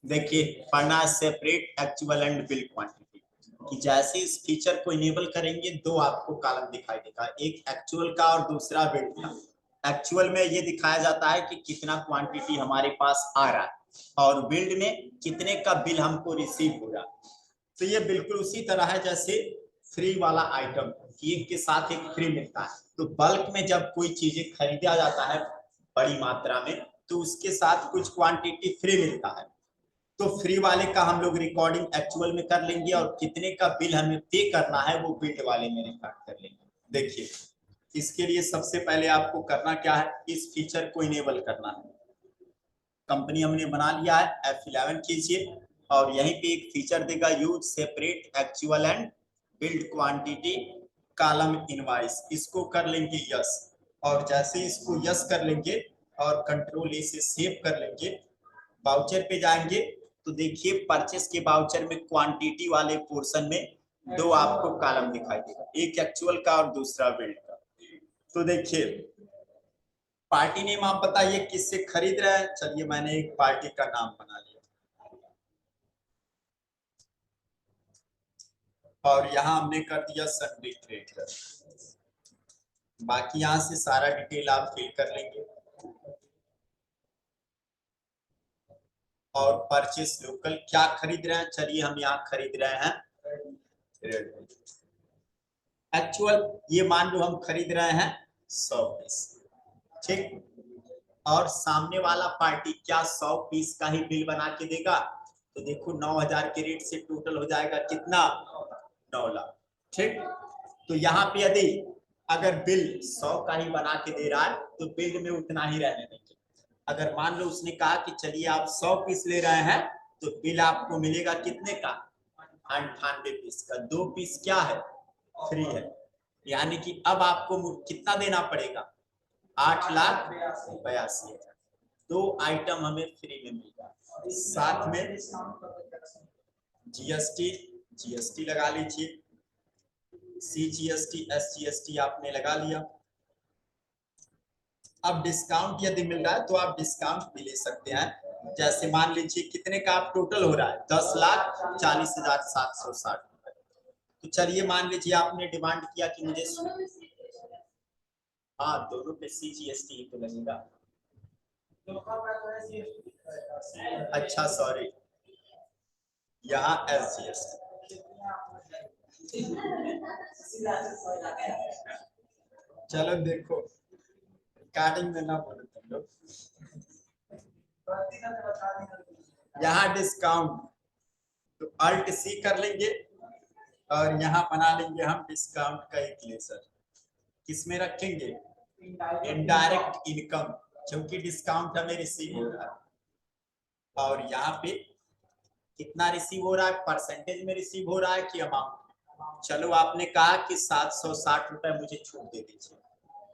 देखिए पढ़ना separate actual and bill quantity कि जैसे इस फीचर को इनेबल करेंगे दो आपको कॉलम दिखाई देगा, एक एक्चुअल का और दूसरा बिल का। एक्चुअल में ये दिखाया जाता है कि कितना क्वांटिटी हमारे पास आ रहा है और बिल्ड में कितने का बिल हमको रिसीव हो रहा है। तो ये बिल्कुल उसी तरह है जैसे फ्री वाला आइटम, एक के साथ एक फ्री मिलता है। तो बल्क में जब कोई चीजें खरीदा जाता है बड़ी मात्रा में तो उसके साथ कुछ क्वांटिटी फ्री मिलता है। तो फ्री वाले का हम लोग रिकॉर्डिंग एक्चुअल में कर लेंगे और कितने का बिल हमें पे करना है वो बिल्ड वाले में रिकॉर्ड कर लेंगे। देखिए इसके लिए सबसे पहले आपको करना क्या है, इस फीचर को इनेबल करना है। कंपनी हमने बना लिया है, F11 कीजिए और यहीं पे एक फीचर देगा use separate actual and build quantity column invoice, इसको कर लेंगे यस। और जैसे इसको यस कर लेंगे और कंट्रोल ए से सेव कर लेंगे, वाउचर पे जाएंगे तो देखिए परचेस के वाउचर में क्वांटिटी वाले पोर्शन में दो आपको कॉलम दिखाई देगा, एक एक्चुअल का और दूसरा बिल्ड का। तो देखिए पार्टी नेम आप बताइए किससे खरीद रहे हैं। चलिए मैंने एक पार्टी का नाम बना लिया और यहाँ हमने कर दिया सन्डे ट्रेडर। बाकी यहाँ से सारा डिटेल आप फिल कर लेंगे और परचेस लोकल क्या खरीद रहे हैं, चलिए हम यहाँ खरीद रहे हैं एक्चुअल, ये मान लो हम खरीद रहे हैं 100 पीस, ठीक। और सामने वाला पार्टी क्या 100 पीस का ही बिल बना के देगा, तो देखो 9,000 के रेट से टोटल हो जाएगा कितना, 9 लाख, ठीक। तो यहाँ पे यदि अगर बिल 100 का ही बना के दे रहा है तो बिल में उतना ही रहने देंगे। अगर मान लो उसने कहा कि चलिए आप 100 पीस ले रहे हैं तो बिल आपको मिलेगा कितने का, 98 पीस का। 2 पीस क्या है, फ्री है। यानी कि अब आपको कितना देना पड़ेगा, 8,82,000। दो आइटम हमें फ्री में मिल रहा, साथ में जीएसटी, जीएसटी लगा लीजिए, सीजीएसटी एसजीएसटी आपने लगा लिया। अब डिस्काउंट यदि मिल रहा है तो आप डिस्काउंट भी ले सकते हैं। जैसे मान लीजिए कितने का आप टोटल हो रहा है, 10,40,760 रुपए। तो चलिए मान लीजिए आपने डिमांड किया कि मुझे, हाँ दोनों पे सीजीएसटी ही तो लगेगा। अच्छा सॉरी, यहाँ एसजीएसटी। चलो देखो रिकॉर्डिंग में ना बोलो तुम लोग, यहाँ डिस्काउंट तो अल्ट सी कर लेंगे और यहाँ बना लेंगे हम डिस्काउंट का एक लेजर। किसमें रखेंगे, इनडायरेक्ट इनकम, क्योंकि डिस्काउंट हमें रिसीव हो रहा है। और यहाँ पे कितना रिसीव हो रहा है, परसेंटेज में रिसीव हो रहा है कि अमाउंट। चलो आपने कहा कि 760 रुपए मुझे छूट दे दीजिए,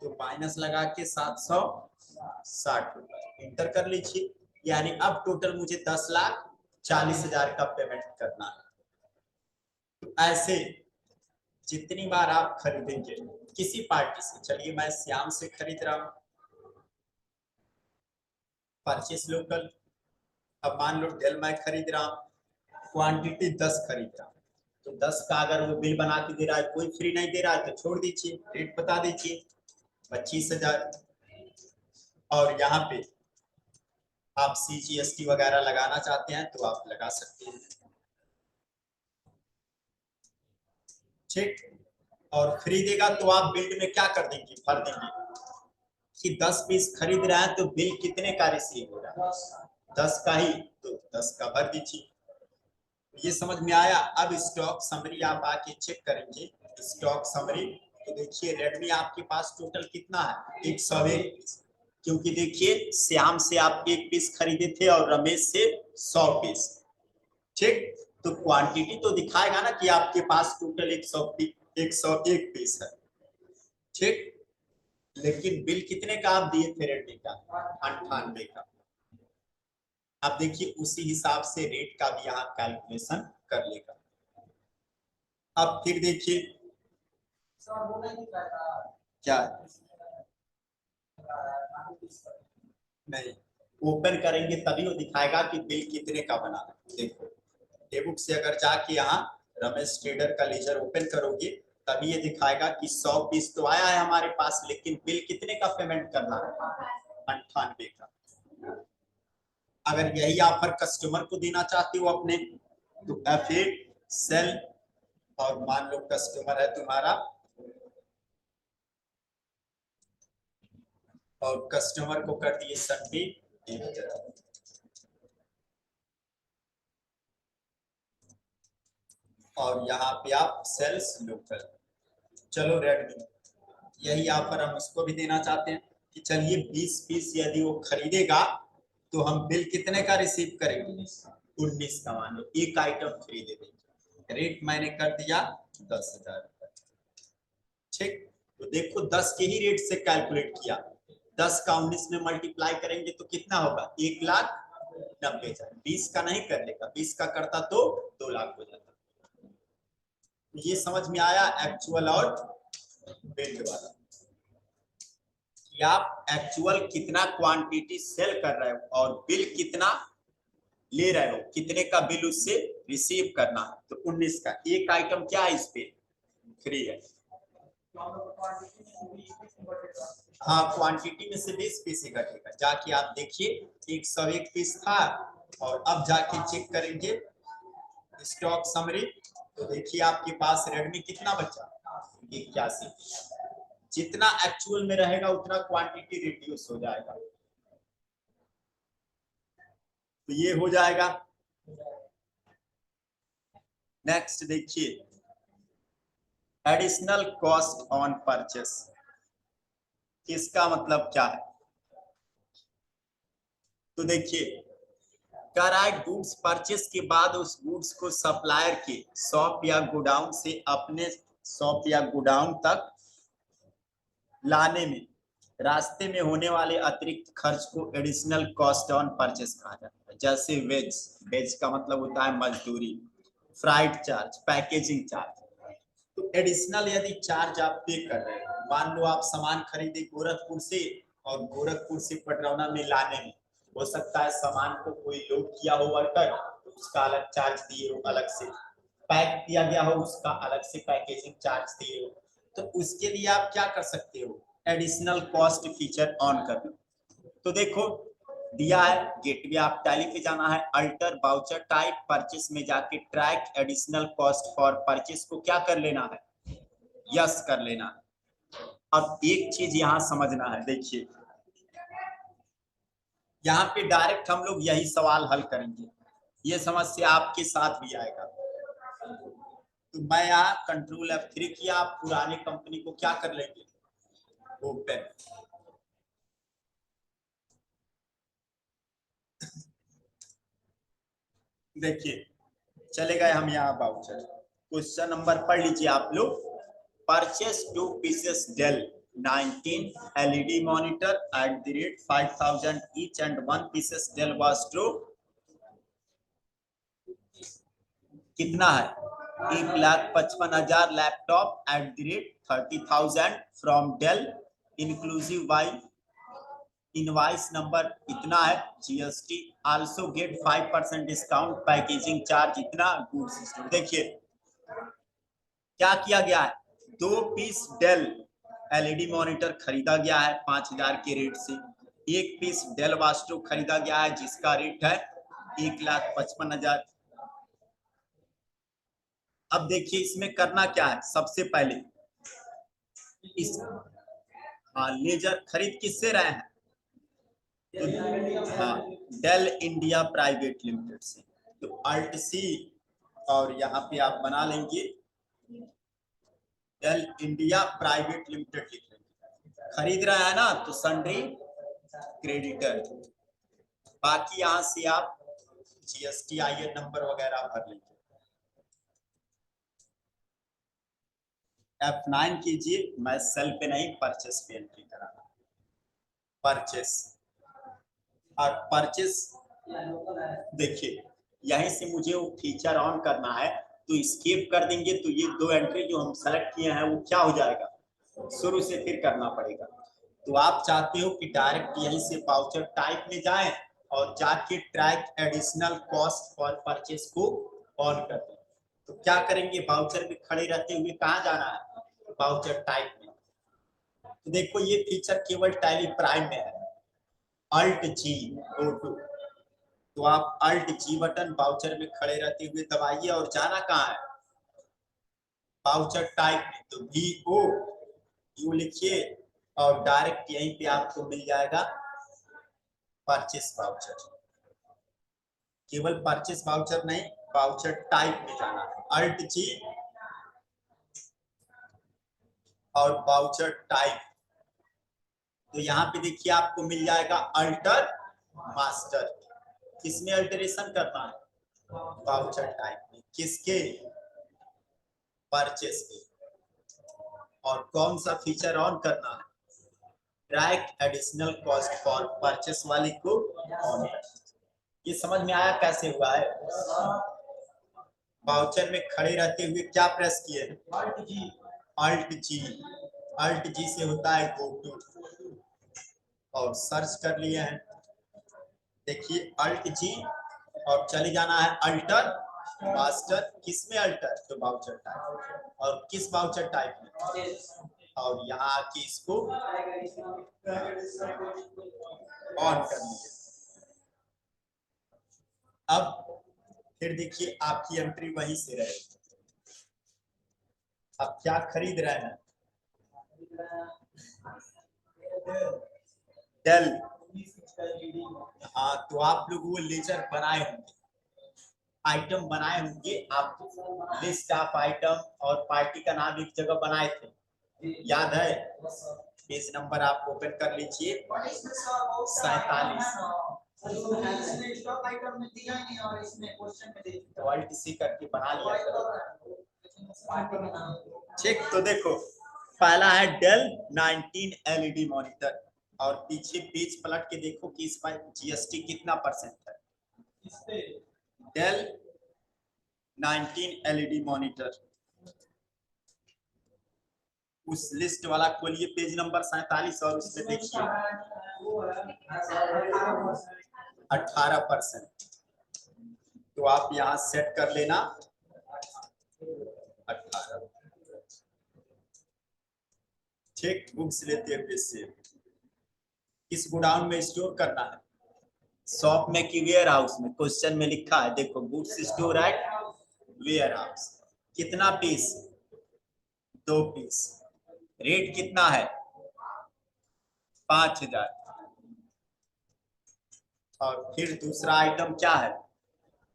तो माइनस लगा के 760 रुपए इंटर कर लीजिए। यानी अब टोटल मुझे 10,40,000 का पेमेंट करना है। तो ऐसे जितनी बार आप खरीदेंगे किसी पार्टी से, चलिए मैं श्याम से खरीद रहा हूं, परचेस लोकल। अब मान लो डेल मैं खरीद रहा हूं, क्वांटिटी 10 खरीद रहा हूं, तो 10 का अगर वो बिल बना के दे रहा है, कोई फ्री नहीं दे रहा है तो छोड़ दीजिए, रेट बता दीजिए 25,000। और यहाँ पे आप सीजीएसटी वगैरह लगाना चाहते हैं तो आप लगा सकते हैं, ठीक। और फ्री देगा तो आप बिल्ड में क्या कर देंगे, भर देंगे कि 10 पीस खरीद रहे हैं तो बिल कितने का रिसीव हो रहा है, 10 का ही, तो 10 का भर दीजिए। ये समझ में आया। अब स्टॉक समरी आप आके चेक करेंगे, स्टॉक समरी तो देखिए रेडमी आपके पास टोटल कितना है, 101 पीस। क्योंकि देखिए श्याम से आप 1 पीस खरीदे थे और रमेश से 100 पीस, ठीक। तो क्वांटिटी तो दिखाएगा ना कि आपके पास टोटल 101 पीस है, ठीक। लेकिन बिल कितने का आप दिए थे रेडमी का, 98 का। अब देखिए उसी हिसाब से रेट का भी यहाँ कैलकुलेशन कर लेगा। अब फिर देखिए क्या, नहीं ओपन करेंगे तभी वो दिखाएगा कि बिल कितने का बना है। देखो डेबुक से अगर जाके यहाँ रमेश ट्रेडर का लेजर ओपन करोगे तभी ये दिखाएगा कि 100 पीस तो आया है हमारे पास, लेकिन बिल कितने का पेमेंट करना है, 98 का। अगर यही ऑफर कस्टमर को देना चाहते हो अपने, तो F8 सेल, और मान लो कस्टमर है तुम्हारा, और कस्टमर को कर दिए संडे 1000, और यहाँ पे आप सेल्स लोकल। चलो रेडमी, यही ऑफर हम उसको भी देना चाहते हैं कि चलिए 20 पीस यदि वो खरीदेगा तो हम बिल कितने का रिसीव करेंगे, 19 का। मान लो एक आइटम खरीदे देंगे, रेट मैंने कर दिया 10,000। ठीक, तो देखो 10 के ही रेट से कैलकुलेट किया, 10 का 19 में मल्टीप्लाई करेंगे तो कितना होगा, 1,90,000। 20 का नहीं कर लेगा, 20 का करता तो 2 लाख हो जाता। ये समझ में आया एक्चुअल और बिल्ड वाला, कि आप एक्चुअल कितना क्वांटिटी सेल कर रहे हो और बिल कितना ले रहे हो, कितने का बिल उससे रिसीव करना है। तो 19 का एक आइटम क्या है, इस पे फ्री है। हाँ, क्वांटिटी में से 20 पीस ही घटेगा। जाके आप देखिए 101 पीस था, और अब जाके चेक करेंगे स्टॉक समरी, तो देखिए आपके पास रेडमी कितना बचा, 81। जितना एक्चुअल में रहेगा उतना क्वांटिटी रिड्यूस हो जाएगा, तो ये हो जाएगा। नेक्स्ट देखिए, एडिशनल कॉस्ट ऑन परचेस, इसका मतलब क्या है। तो देखिए कह रहा है गुड्स परचेस के बाद उस गुड्स को सप्लायर के शॉप या गोडाउन से अपने शॉप या गोडाउन तक लाने में रास्ते में होने वाले अतिरिक्त खर्च को एडिशनल कॉस्ट ऑन परचेस कहा जाता है। जैसे वेज, वेज का मतलब होता है मजदूरी, फ्राइट चार्ज, पैकेजिंग चार्ज। तो एडिशनल यदि चार्ज आप पे कर रहे हो, मान लो आप सामान खरीदे गोरखपुर से, और गोरखपुर से पटरौना में लाने में हो सकता है सामान को कोई लोड किया हो वर्कर, तो उसका अलग चार्ज दिए हो, अलग से पैक किया गया हो उसका अलग से पैकेजिंग चार्ज दिए हो। तो उसके लिए आप क्या कर सकते हो, एडिशनल कॉस्ट फीचर ऑन कर लो। तो देखो दिया है गेटवे ऑफ टैली पे जाना है, अल्टर वाउचर टाइप परचेस में जाके track additional cost for purchase को क्या कर लेना है, यस कर लेना है। अब एक चीज यहां समझना है, देखिए यहाँ पे डायरेक्ट हम लोग यही सवाल हल करेंगे, ये समस्या आपके साथ भी आएगा। तो मैं यहाँ कंट्रोल F3 किया, आप पुराने कंपनी को क्या कर लेंगे, ओपन। देखिए चले गए हम यहाँ वाउचर, क्वेश्चन नंबर पढ़ लीजिए आप लोग। Purchase 2 pieces Dell 19 LED monitor at the rate 5,000 each and 1 pieces Dell Vastro कितना है, 1,55,000 laptop at the rate 30,000 from Dell inclusive by invoice number इतना है, GST also get 5% discount, packaging charge इतना, good system. देखिए क्या किया गया है, 2 पीस डेल एलईडी मॉनिटर खरीदा गया है 5,000 के रेट से, 1 पीस डेल वास्ट्रो खरीदा गया है जिसका रेट है 1,55,000। अब देखिए इसमें करना क्या है, सबसे पहले इस लेजर खरीद किससे रहे हैं, तो हाँ डेल इंडिया प्राइवेट लिमिटेड से। तो अल्ट सी और यहाँ पे आप बना लेंगे डेल इंडिया प्राइवेट लिमिटेड लिख लेंगे, खरीद रहा है ना तो सन्ड्री क्रेडिटर, बाकी यहाँ से आप जीएसटी आईएन नंबर वगैरह भर लेंगे। F9 कीजिए, मैं सेल पे नहीं परचेस पे एंट्री करा, परचेस। और परचेस देखिए यहीं से मुझे वो फीचर ऑन करना है, तो स्किप कर देंगे तो ये 2 एंट्री जो हम सेलेक्ट किए हैं वो क्या हो जाएगा, शुरू से फिर करना पड़ेगा। तो आप चाहते हो कि डायरेक्ट यहीं से वाउचर टाइप में जाएं और जाके track additional cost for purchase को ऑन कर दें। तो क्या करेंगे, वाउचर में खड़े रहते हुए कहाँ जाना है, वाउचर टाइप में। तो देखो ये फीचर केवल टैली प्राइम में है। अल्ट जी गो टू, तो आप अल्ट जी बटन वाउचर में खड़े रहते हुए दबाइए और जाना कहाँ है, वाउचर टाइप में। तो VO यू लिखिए और डायरेक्ट यहीं पे आपको मिल जाएगा परचेस वाउचर। केवल परचेस वाउचर नहीं, वाउचर टाइप में जाना है, अल्ट जी और वाउचर टाइप। तो यहाँ पे देखिए आपको मिल जाएगा अल्टर मास्टर। किसमें अल्टरेशन करना है, वाउचर टाइप में। किसके, परचेस के। और कौन सा फीचर ऑन करना है, track additional cost for purchase वाली को ऑन करना। ये समझ में आया कैसे हुआ है। वाउचर में खड़े रहते हुए क्या प्रेस किए, अल्ट जी। अल्ट जी से होता है गो टू, और सर्च कर लिए हैं। देखिए अल्ट जी और चले जाना है अल्टर मास्टर। किसमें अल्टर, तो वाउचर टाइप। और किस वाउचर टाइप में, और यहाँ आके इसको ऑन कर लीजिए। अब फिर देखिए आपकी एंट्री वहीं से रहेगी। अब क्या खरीद रहे हैं, डेल। हाँ, तो आप लोग वो लेजर बनाए होंगे, आइटम बनाए होंगे आप, लिस्ट ऑफ आइटम और पार्टी का नाम एक जगह बनाए थे, याद है। पेज नंबर आप ओपन कर लीजिए 47। अल्ट सी करके बना लिया ठीक। तो देखो पहला है डेल 19 LED मॉनिटर, और पीछे पेज पलट के देखो कि इस पर GST कितना परसेंट है। डेल 19 LED मॉनिटर, उस लिस्ट वाला खोलिए पेज नंबर 47 और उसमें देखिए 18%। तो आप यहाँ सेट कर लेना 18। ठीक, बुक्स लेते हुए से किस गोडाउन में स्टोर करना है, शॉप में कि वेयर हाउस में। क्वेश्चन में लिखा है देखो, goods store at warehouse. कितना पीस, 2 पीस। रेट कितना है, 5000। और फिर दूसरा आइटम क्या है,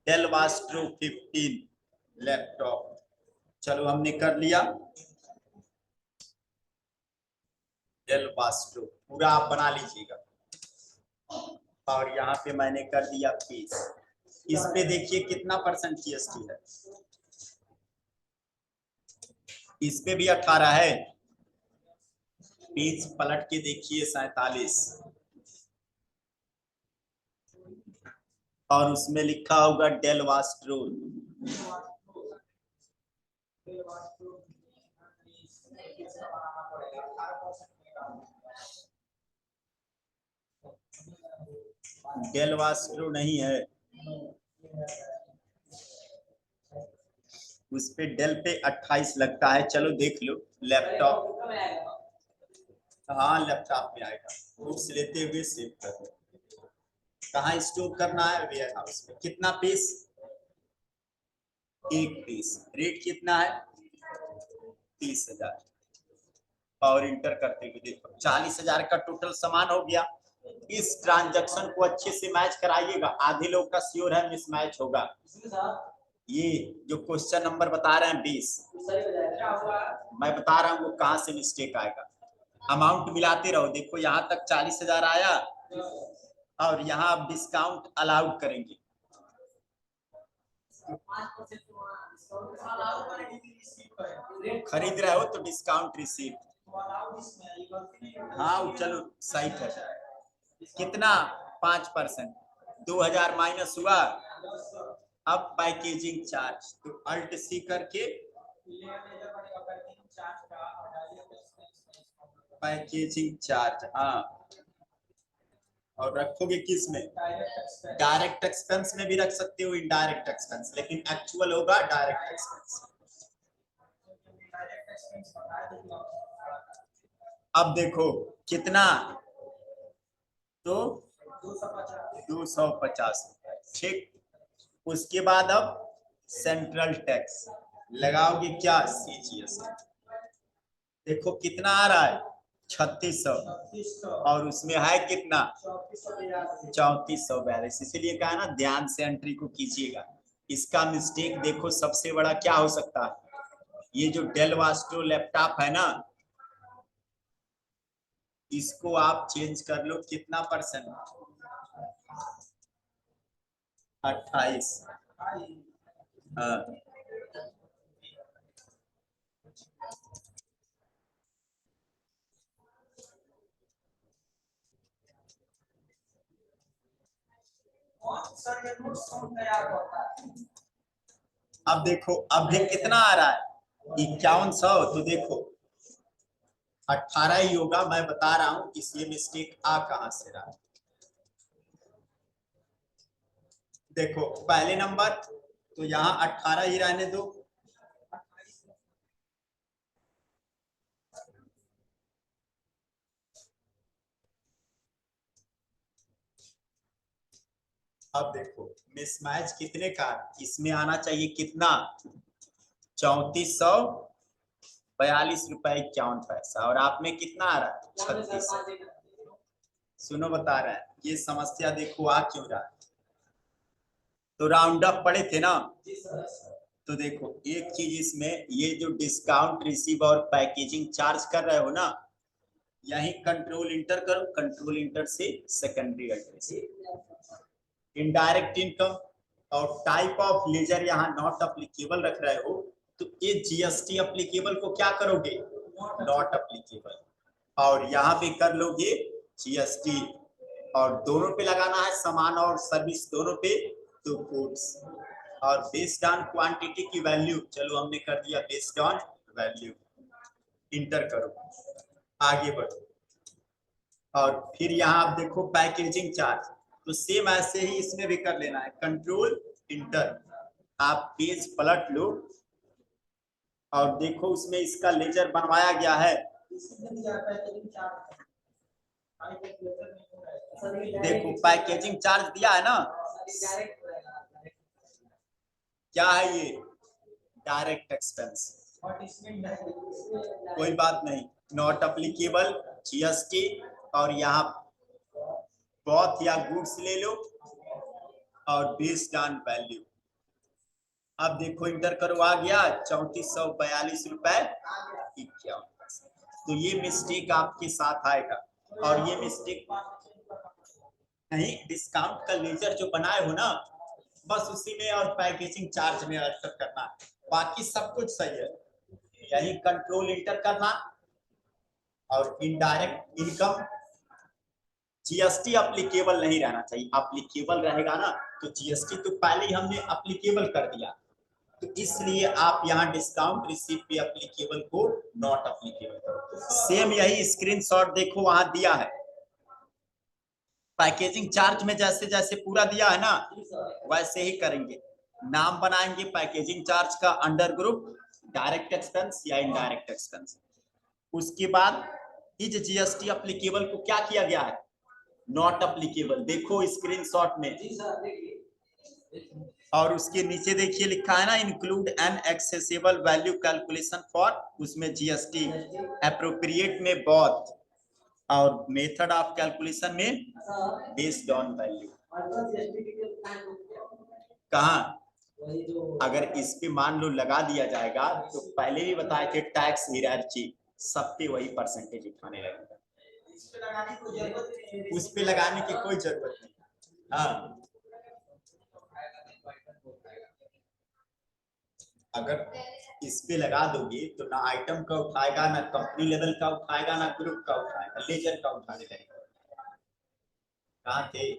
डेल वास्ट्रो 15 लैपटॉप। चलो हमने कर लिया डेल वास्ट्रो, पूरा आप बना लीजिएगा। और यहाँ पे मैंने कर दिया पीस। इस पे देखिए कितना परसेंट GST है, इस पे भी 18 है। पेज पलट के देखिए 47, और उसमें लिखा होगा डेल वास्ट्रो। डेल वास्ट्रो नहीं है, उस पे डेल पे 28 लगता है। चलो देख लो लैपटॉप, हाँ लैपटॉप में आएगा। बुक्स लेते हुए सेव कर लो। कहाँ स्टोर करना है, वेयर हाउस में। कितना पीस, 1 पीस। रेट कितना है, 30,000। और इंटर करते हुए देखो 40,000 का टोटल सामान हो गया। इस ट्रांजैक्शन को अच्छे से मैच कराइएगा, आधे लोग का श्योर है मिसमैच होगा। ये जो क्वेश्चन नंबर बता रहे हैं 20, मैं बता रहा हूँ वो कहाँ से मिस्टेक आएगा। अमाउंट मिलाते रहो, देखो यहाँ तक 40,000 आया, और यहाँ आप डिस्काउंट अलाउड करेंगे। खरीद रहे हो तो डिस्काउंट रिसीव, हाँ चलो सही कर। कितना, 5%, 2000 माइनस हुआ। अब पैकेजिंग चार्ज, तो अल्ट सी करके पैकेजिंग चार्ज, हाँ और रखोगे किस में, डायरेक्ट एक्सपेंस में भी रख सकते हो, इनडायरेक्ट एक्सपेंस, लेकिन एक्चुअल होगा डायरेक्ट एक्सपेंस। अब देखो कितना, तो 250, ठीक। उसके बाद अब सेंट्रल टैक्स लगाओगे क्या, CGST। देखो कितना आ रहा है, 3600, और उसमें है कितना, 3442। इसीलिए कहा ना ध्यान से एंट्री को कीजिएगा। इसका मिस्टेक देखो सबसे बड़ा क्या हो सकता है, ये जो डेल वास्ट्रो लैपटॉप है ना, इसको आप चेंज कर लो कितना परसेंट, 28। हाँ अब देखो अभी कितना आ रहा है, 5100। तो देखो 18 ही होगा, मैं बता रहा हूं इसलिए मिस्टेक आ कहां से रहा। देखो पहले नंबर, तो यहाँ 18 ही रहने दो, अब देखो मिसमैच कितने का, इसमें आना चाहिए कितना, 3442 रुपए 51 पैसा, और आप में कितना आ रहा है, 3600। सुनो बता रहा है, ये समस्या देखो आ क्यों रहा है, तो राउंड अप पड़े थे ना, तो देखो एक चीज इसमें, ये जो डिस्काउंट रिसीव और पैकेजिंग चार्ज कर रहे हो ना, यही कंट्रोल इंटर करो, कंट्रोल इंटर से सेकेंडरी एड्रेस, इनडायरेक्ट इनकम और टाइप ऑफ लेजर यहाँ नॉट अप्लीकेबल रख रहे हो, तो ये GST अप्लीकेबल को क्या करोगे, नॉट अप्लीकेबल, और यहाँ पे कर लोगे GST, और दोनों पे लगाना है सामान और सर्विस दोनों पे, तो गुड्स, और बेस्ड ऑन क्वांटिटी की वैल्यू, चलो हमने कर दिया बेस्ड ऑन वैल्यू, इंटर करो, आगे बढ़ो। और फिर यहाँ आप देखो पैकेजिंग चार्ज, तो सेम ऐसे ही इसमें भी कर लेना है, कंट्रोल इंटर, आप पेज पलट लो और देखो उसमें इसका लेजर बनवाया गया है, देखो पैकेजिंग चार्ज दिया है ना, क्या है ये, डायरेक्ट एक्सपेंस, कोई बात नहीं, नॉट अप्लीकेबल GST, और यहाँ बहुत या गुड्स ले लो और बेस्ड ऑन वैल्यू। अब देखो इंटर करो, आ गया 3442 रुपए 51। तो ये मिस्टेक आपके साथ आएगा, और ये मिस्टेक नहीं, डिस्काउंट का लेजर जो बनाए हो ना, बस उसी में और पैकेजिंग चार्ज में अल्टर करना, बाकी सब कुछ सही है, यही कंट्रोल इंटर करना, और इनडायरेक्ट इनकम GST अप्लीकेबल नहीं रहना चाहिए, अप्लीकेबल रहेगा ना तो GST तो पहले ही हमने अप्लीकेबल कर दिया, तो इसलिए आप यहाँ डिस्काउंट रिसीव पे अप्लीकेबल को नॉट अप्लीकेबल करो। सेम यही स्क्रीनशॉट देखो वहां दिया है, पैकेजिंग चार्ज में जैसे जैसे पूरा दिया है ना, वैसे ही करेंगे, नाम बनाएंगे पैकेजिंग चार्ज का, अंडर ग्रुप डायरेक्ट एक्सपेंस या इनडायरेक्ट एक्सपेंस। उसके बाद इस GST अप्लीकेबल को क्या किया गया है, नॉट अप्लीकेबल, देखो स्क्रीनशॉट में, और उसके नीचे देखिए लिखा है ना, include an accessible value calculation for, उसमें GST एप्रोप्रिएट में बोथ, और मेथड ऑफ कैलकुलेशन में बेस्ड ऑन वैल्यू। कहाँ, अगर इस पे मान लो लगा दिया जाएगा, तो पहले भी बताए थे टैक्स हियरार्ची, सब पे वही परसेंटेज उठाने लगेगा, उस पे लगाने की कोई जरूरत नहीं। हाँ अगर इस पे लगा दोगे तो ना आइटम का उठाएगा, ना कंपनी लेवल का उठाएगा, ना ग्रुप का उठाएगा, लेजर का उठाने लगेगा। कहाँ थे,